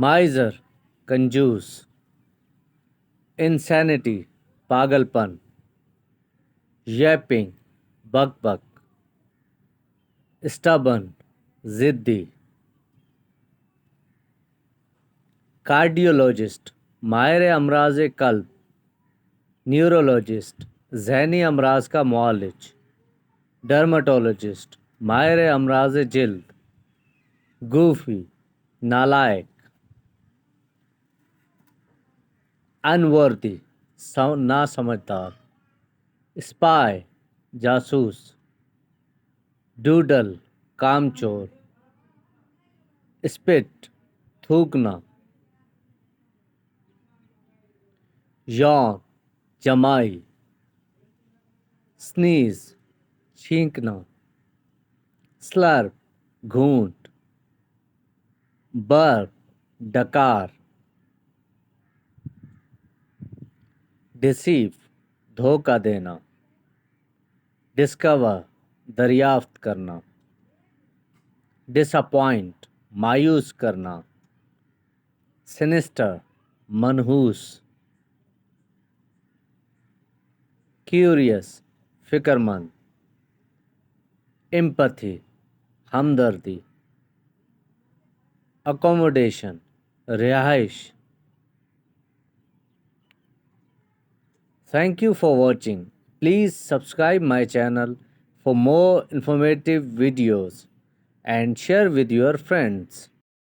miser, कंजूस, insanity, पागलपन, yapping, बक बक, stubborn, जिद्दी, कार्डियोलॉजिस्ट, माहिर अमराज कल्ब, न्यूरोलॉजिस्ट, जहनी अमराज का मुआलिज, डर्माटोलॉजिस्ट, माहिर अमराज जिल्द, गूफी, नालायक, अनवर्दी, ना समझदार, स्पाई, जासूस, डूडल, कामचोर, स्पिट, थूकना, यौन, जमाई, स्नीज, छींकना, स्लर्प, घूंट, बर्प, डकार, डिसीव, धोखा देना, डिस्कवर, दरियाफ्त करना, डिसअपॉइंट, मायूस करना, सिनिस्टर, मनहूस, क्यूरियस, फिक्रमंद, एम्पैथी, हमदर्दी, accommodation, रिहाइश. Thank you for watching. Please subscribe my channel for more informative videos and share with your friends.